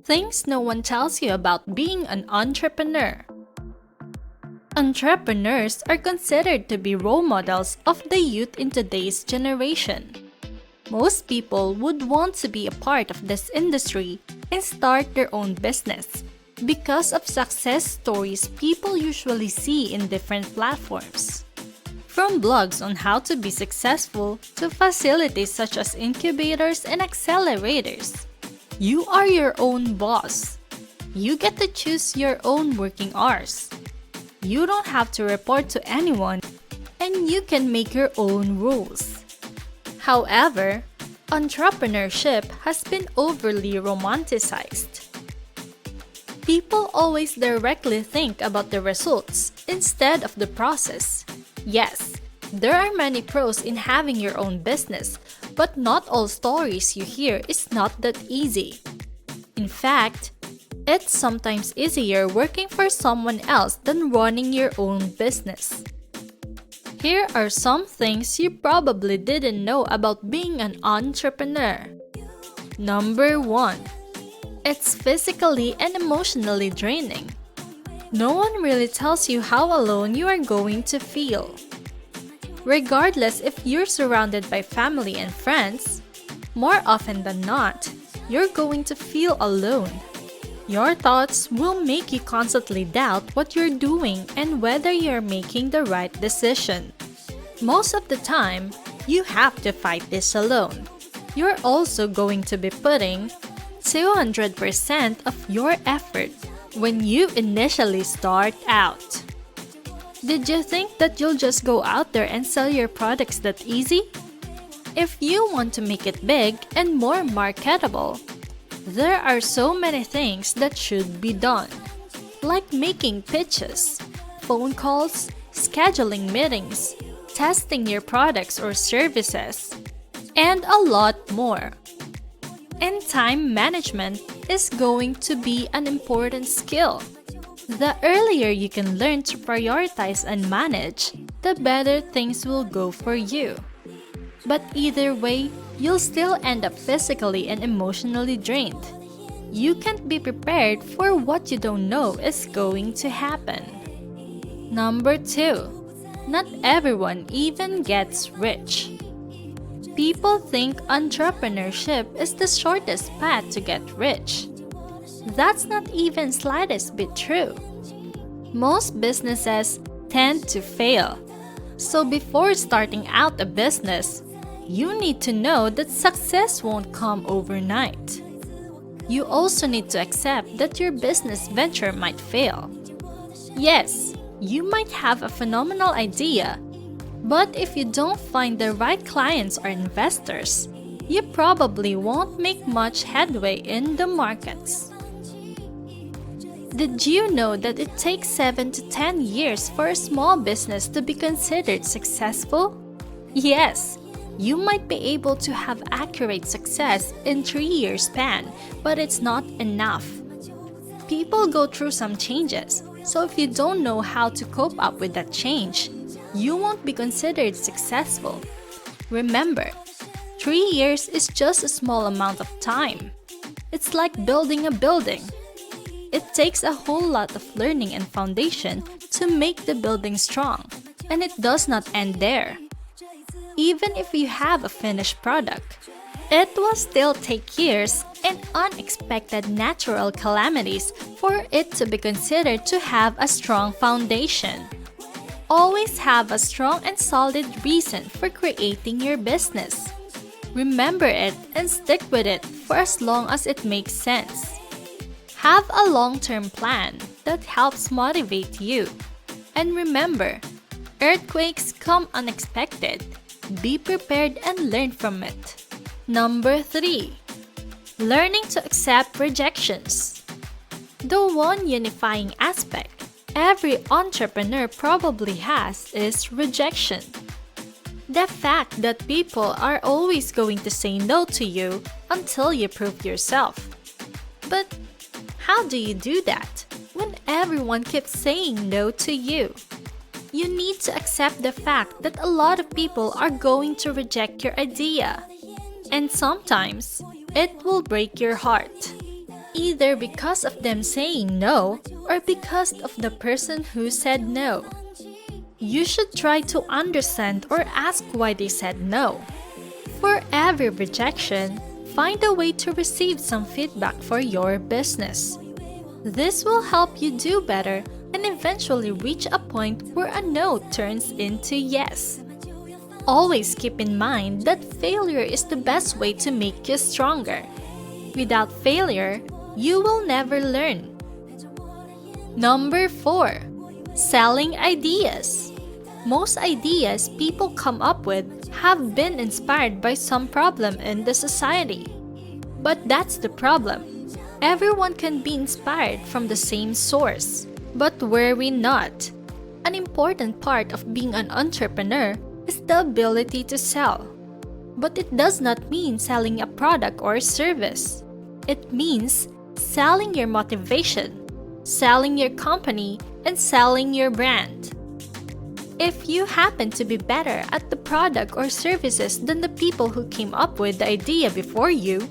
Things no one tells you about being an entrepreneur. Entrepreneurs are considered to be role models of the youth in today's generation. Most people would want to be a part of this industry and start their own business because of success stories people usually see in different platforms. From blogs on how to be successful to facilities such as incubators and accelerators, you are your own boss. You get to choose your own working hours. You don't have to report to anyone, and you can make your own rules. However, entrepreneurship has been overly romanticized. People always directly think about the results instead of the process. Yes, there are many pros in having your own business, but not all stories you hear is not that easy. In fact, it's sometimes easier working for someone else than running your own business. Here are some things you probably didn't know about being an entrepreneur. Number 1. It's physically and emotionally draining. No one really tells you how alone you are going to feel. Regardless if you're surrounded by family and friends, more often than not, you're going to feel alone. Your thoughts will make you constantly doubt what you're doing and whether you're making the right decision. Most of the time, you have to fight this alone. You're also going to be putting 200% of your effort when you initially start out. Did you think that you'll just go out there and sell your products that easy? If you want to make it big and more marketable, there are so many things that should be done, like making pitches, phone calls, scheduling meetings, testing your products or services, and a lot more. And time management is going to be an important skill. The earlier you can learn to prioritize and manage, the better things will go for you. But either way, you'll still end up physically and emotionally drained. You can't be prepared for what you don't know is going to happen. Number 2. Not everyone even gets rich. People think entrepreneurship is the shortest path to get rich. That's not even slightest bit true. Most businesses tend to fail. So before starting out a business, you need to know that success won't come overnight. You also need to accept that your business venture might fail. Yes, you might have a phenomenal idea, but if you don't find the right clients or investors, you probably won't make much headway in the markets. Did you know that it takes 7 to 10 years for a small business to be considered successful? Yes, you might be able to have accurate success in 3 years span, but it's not enough. People go through some changes, so if you don't know how to cope up with that change, you won't be considered successful. Remember, 3 years is just a small amount of time. It's like building a building. It takes a whole lot of learning and foundation to make the building strong, and it does not end there. Even if you have a finished product, it will still take years and unexpected natural calamities for it to be considered to have a strong foundation. Always have a strong and solid reason for creating your business. Remember it and stick with it for as long as it makes sense. Have a long-term plan that helps motivate you. And remember, earthquakes come unexpected. Be prepared and learn from it. Number 3. Learning to accept rejections. The one unifying aspect every entrepreneur probably has is rejection. The fact that people are always going to say no to you until you prove yourself. But how do you do that when everyone keeps saying no to you? You need to accept the fact that a lot of people are going to reject your idea. And sometimes, it will break your heart. either because of them saying no or because of the person who said no. You should try to understand or ask why they said no. For every rejection, find a way to receive some feedback for your business. This will help you do better and eventually reach a point where a no turns into yes. Always keep in mind that failure is the best way to make you stronger. Without failure, you will never learn. Number 4. Selling ideas. Most ideas people come up with have been inspired by some problem in the society. But that's the problem. Everyone can be inspired from the same source. But were we not? An important part of being an entrepreneur is the ability to sell. But it does not mean selling a product or service. It means selling your motivation, selling your company, and selling your brand. If you happen to be better at the product or services than the people who came up with the idea before you,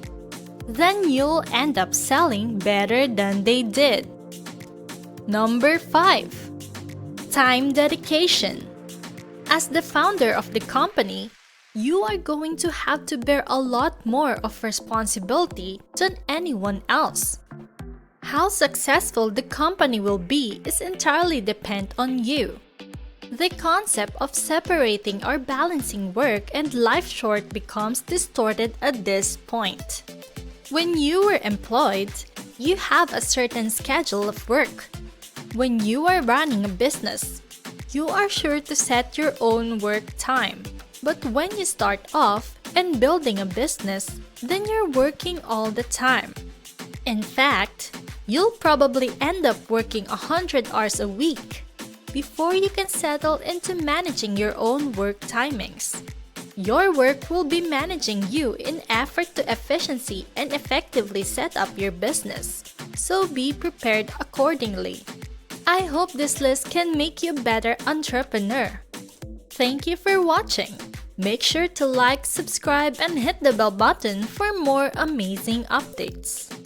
then you'll end up selling better than they did. Number 5. Time dedication. As the founder of the company, you are going to have to bear a lot more of responsibility than anyone else. How successful the company will be is entirely dependent on you. The concept of separating or balancing work and life short becomes distorted at this point. When you were employed, you have a certain schedule of work. When you are running a business, you are sure to set your own work time. But when you start off and building a business, then you're working all the time. In fact, you'll probably end up working 100 hours a week before you can settle into managing your own work timings. Your work will be managing you in effort to efficiency and effectively set up your business, so be prepared accordingly. I hope this list can make you a better entrepreneur. Thank you for watching. Make sure to like, subscribe, and hit the bell button for more amazing updates.